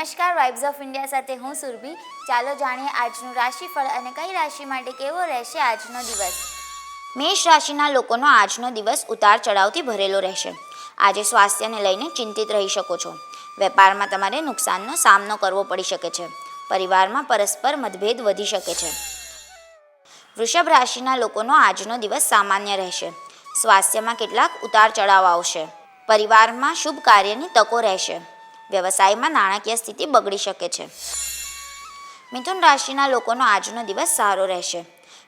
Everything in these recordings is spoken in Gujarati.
નમસ્કાર, વાઇબ્સ ઓફ ઇન્ડિયા સાથે હું સુરભી। ચાલો જાણીએ આજનું રાશિફળ અને કઈ રાશિ માટે કેવો રહેશે આજનો દિવસ। મેષ રાશિના લોકોનો આજનો દિવસ ઉતાર ચઢાવથી ભરેલો રહેશે। આજે સ્વાસ્થ્યને લઈને ચિંતિત રહી શકો છો। વેપારમાં તમારે નુકસાનનો સામનો કરવો પડી શકે છે। પરિવારમાં પરસ્પર મતભેદ વધી શકે છે। વૃષભ રાશિના લોકોનો આજનો દિવસ સામાન્ય રહેશે। સ્વાસ્થ્યમાં કેટલાક ઉતાર ચઢાવ આવશે। પરિવારમાં શુભ કાર્યની તકો રહેશે। વ્યવસાયમાં નાણાકીય સ્થિતિ બગડી શકે છે। મિથુન રાશિના લોકોનો આજનો દિવસ સારો રહેશે।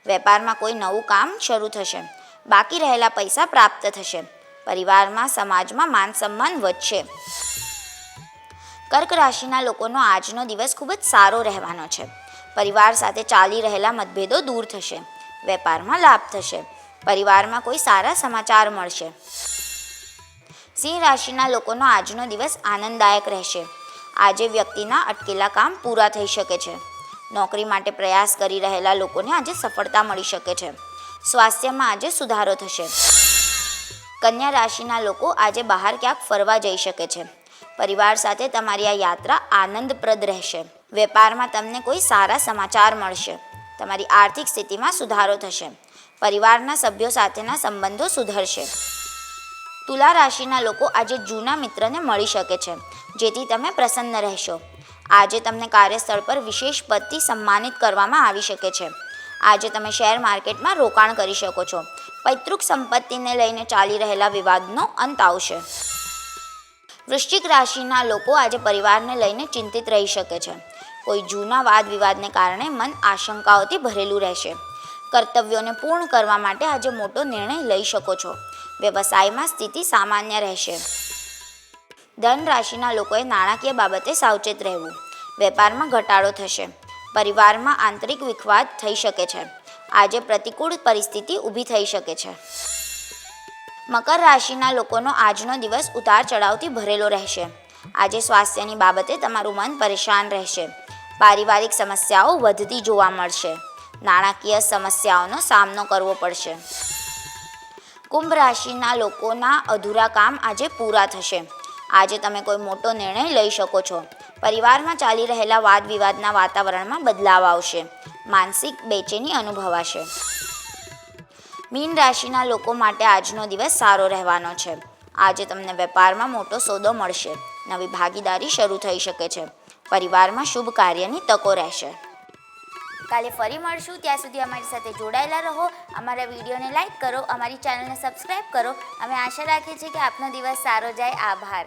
વેપારમાં કોઈ નવું કામ શરૂ થશે। બાકી રહેલા પૈસા પ્રાપ્ત થશે। પરિવારમાં સમાજમાં માન સન્માન વધશે। કર્ક રાશિના લોકોનો આજનો દિવસ ખૂબ જ સારો રહેવાનો છે। પરિવાર સાથે ચાલી રહેલા મતભેદો દૂર થશે। વેપારમાં લાભ થશે। પરિવારમાં કોઈ સારા સમાચાર મળશે। સિંહ રાશિના લોકોનો આજનો દિવસ આનંદદાયક રહેશે। આજે વ્યક્તિના અટકેલા કામ પૂરા થઈ શકે છે। નોકરી માટે પ્રયાસ કરી રહેલા લોકોને આજે સફળતા મળી શકે છે। સ્વાસ્થ્યમાં આજે સુધારો થશે। કન્યા રાશિના લોકો આજે બહાર ક્યાંક ફરવા જઈ શકે છે। પરિવાર સાથે તમારી આ યાત્રા આનંદપ્રદ રહેશે। વેપારમાં તમને કોઈ સારા સમાચાર મળશે। તમારી આર્થિક સ્થિતિમાં સુધારો થશે। પરિવારના સભ્યો સાથેના સંબંધો સુધરશે। તુલા રાશિના લોકો આજે જૂના મિત્રને મળી શકે છે, જેથી તમે પ્રસન્ન રહેશો। આજે તમને કાર્યસ્થળ પર વિશેષ પદથી સન્માનિત કરવામાં આવી શકે છે। આજે તમે શેર માર્કેટમાં રોકાણ કરી શકો છો। પૈતૃક સંપત્તિને લઈને ચાલી રહેલા વિવાદનો અંત આવશે। વૃશ્ચિક રાશિના લોકો આજે પરિવારને લઈને ચિંતિત રહી શકે છે। કોઈ જૂના વાદ વિવાદને કારણે મન આશંકાઓથી ભરેલું રહેશે। કર્તવ્યોને પૂર્ણ કરવા માટે આજે મોટો નિર્ણય લઈ શકો છો। વ્યવસાયમાં સ્થિતિ સામાન્ય રહેશે। ધન રાશિના લોકોએ નાણાકીય બાબતે સાવચેત રહેવું। વેપારમાં ઘટાડો થશે। પરિવારમાં આંતરિક વિખવાદ થઈ શકે છે। આજે પ્રતિકૂળ પરિસ્થિતિ ઊભી થઈ શકે છે। મકર રાશિના લોકોનો આજનો દિવસ ઉતાર ચઢાવથી ભરેલો રહેશે। આજે સ્વાસ્થ્યની બાબતે તમારું મન પરેશાન રહેશે। પારિવારિક સમસ્યાઓ વધતી જોવા મળશે। નાણાકીય સમસ્યાઓનો સામનો કરવો પડશે। કુંભ રાશિના લોકોના અધૂરા કામ આજે પૂરા થશે। આજે તમે કોઈ મોટો નિર્ણય લઈ શકો છો। પરિવારમાં ચાલી રહેલા વાદ વિવાદના વાતાવરણમાં બદલાવ આવશે। માનસિક બેચેની અનુભવાશે। મીન રાશિના લોકો માટે આજનો દિવસ સારો રહેવાનો છે। આજે તમને વેપારમાં મોટો સોદો મળશે। નવી ભાગીદારી શરૂ થઈ શકે છે। પરિવારમાં શુભ કાર્યની તકો રહેશે। કાલે ફરી મળશું, ત્યાં સુધી અમારી સાથે જોડાયેલા રહો। અમારા વિડીયોને લાઇક કરો, અમારી ચેનલને સબસ્ક્રાઈબ કરો। અમે આશા રાખીએ છીએ કે આપનો દિવસ સારો જાય। આભાર।